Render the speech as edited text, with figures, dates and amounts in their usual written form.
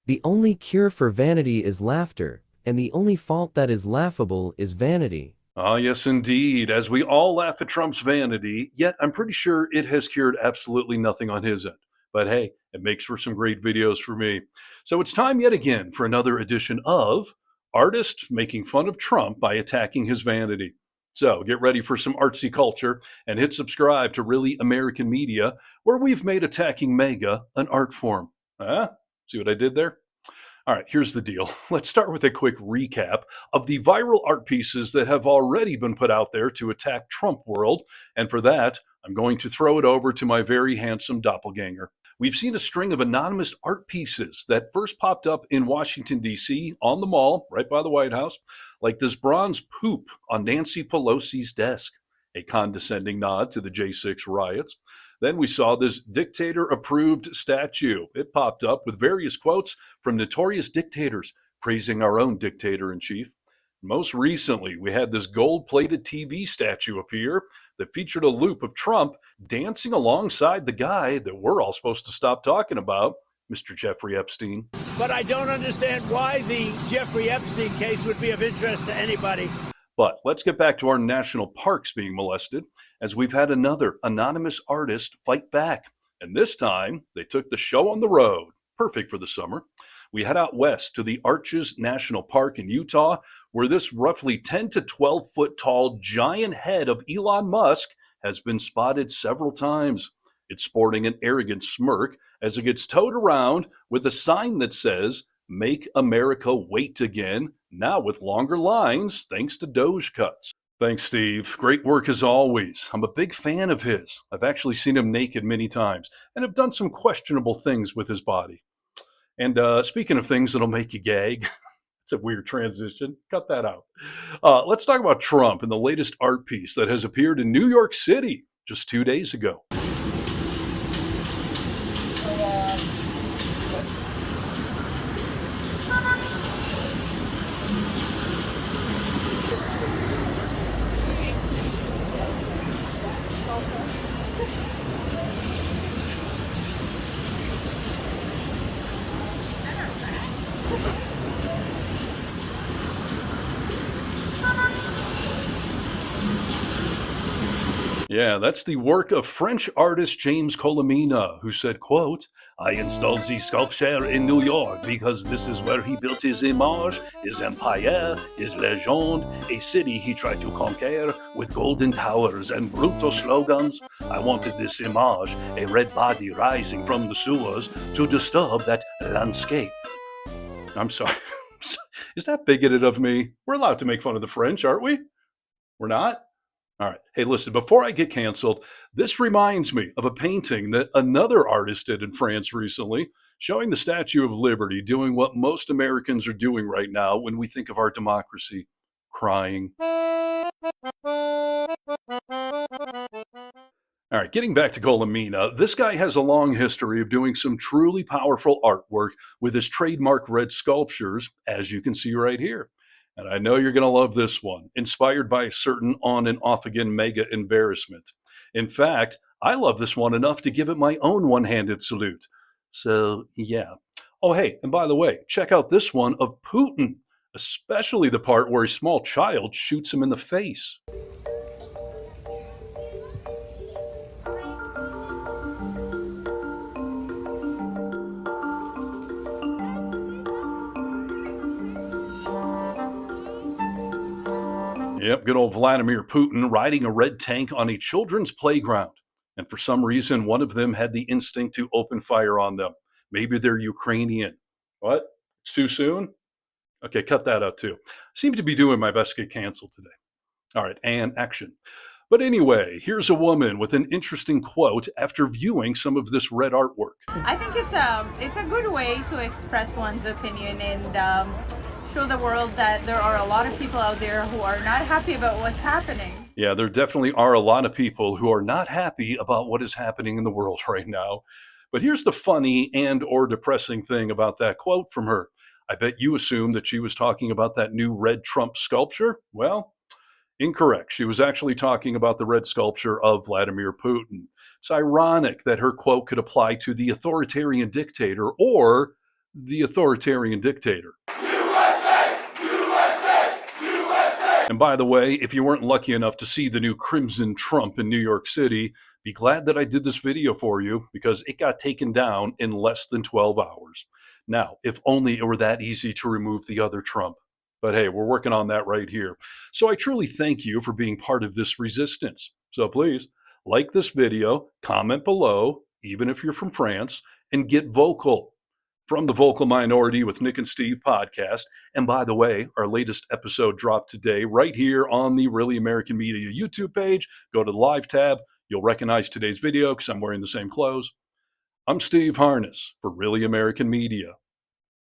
The only cure for vanity is laughter, and the only fault that is laughable is vanity. Ah, yes, indeed. As we all laugh at Trump's vanity, yet I'm pretty sure it has cured absolutely nothing on his end. But hey, it makes for some great videos for me. So it's time yet again for another edition of Artist Making Fun of Trump by Attacking His Vanity. So get ready for some artsy culture and hit subscribe to Really American Media, where we've made attacking MAGA an art form. Huh? See what I did there? All right, here's the deal. Let's start with a quick recap of the viral art pieces that have already been put out there to attack Trump world. And for that, I'm going to throw it over to my very handsome doppelganger. We've seen a string of anonymous art pieces that first popped up in Washington, D.C., on the Mall, right by the White House, like this bronze poop on Nancy Pelosi's desk, a condescending nod to the J6 riots. Then we saw this dictator approved statue. It popped up with various quotes from notorious dictators praising our own dictator in chief. Most recently, we had this gold plated TV statue appear that featured a loop of Trump dancing alongside the guy that we're all supposed to stop talking about, Mr. Jeffrey Epstein. But I don't understand why the Jeffrey Epstein case would be of interest to anybody. But let's get back to our national parks being molested, as we've had another anonymous artist fight back. And this time, they took the show on the road. Perfect for the summer. We head out west to the Arches National Park in Utah, where this roughly 10 to 12 foot tall giant head of Elon Musk has been spotted several times. It's sporting an arrogant smirk as it gets towed around with a sign that says, "Make America Wait Again," now with longer lines thanks to Doge cuts. Thanks, Steve. Great work as always. I'm a big fan of his. I've actually seen him naked many times and have done some questionable things with his body. And speaking of things that'll make you gag, it's a weird transition. Cut that out. Let's talk about Trump and the latest art piece that has appeared in New York City just 2 days ago. Yeah, that's the work of French artist James Colomina, who said, quote, "I installed the sculpture in New York because this is where he built his image, his empire, his legend, a city he tried to conquer with golden towers and brutal slogans. I wanted this image, a red body rising from the sewers, to disturb that landscape." I'm sorry. Is that bigoted of me? We're allowed to make fun of the French, aren't we? We're not? All right. Hey, listen, before I get canceled, this reminds me of a painting that another artist did in France recently, showing the Statue of Liberty doing what most Americans are doing right now when we think of our democracy, crying. All right, getting back to Colomina, this guy has a long history of doing some truly powerful artwork with his trademark red sculptures, as you can see right here. And I know you're going to love this one, inspired by a certain on and off again mega embarrassment. In fact, I love this one enough to give it my own one-handed salute. So, yeah. Oh, hey, and by the way, check out this one of Putin, especially the part where a small child shoots him in the face. Yep, good old Vladimir Putin riding a red tank on a children's playground. And for some reason, one of them had the instinct to open fire on them. Maybe they're Ukrainian. What? It's too soon? Okay, cut that out too. Seem to be doing my best to get canceled today. All right, and action. But anyway, here's a woman with an interesting quote after viewing some of this red artwork. I think it's a good way to express one's opinion and show the world that there are a lot of people out there who are not happy about what's happening. Yeah, there definitely are a lot of people who are not happy about what is happening in the world right now. But here's the funny and or depressing thing about that quote from her. I bet you assumed that she was talking about that new red Trump sculpture. Well, incorrect. She was actually talking about the red sculpture of Vladimir Putin. It's ironic that her quote could apply to the authoritarian dictator or the authoritarian dictator. And by the way, if you weren't lucky enough to see the new Crimson Trump in New York City, be glad that I did this video for you because it got taken down in less than 12 hours. Now, if only it were that easy to remove the other Trump. But hey, we're working on that right here. So I truly thank you for being part of this resistance. So please, like this video, comment below, even if you're from France, and get vocal. From the Vocal Minority with Nick and Steve podcast. And by the way, our latest episode dropped today right here on the Really American Media YouTube page. Go to the live tab. You'll recognize today's video because I'm wearing the same clothes. I'm Steve Harness for Really American Media.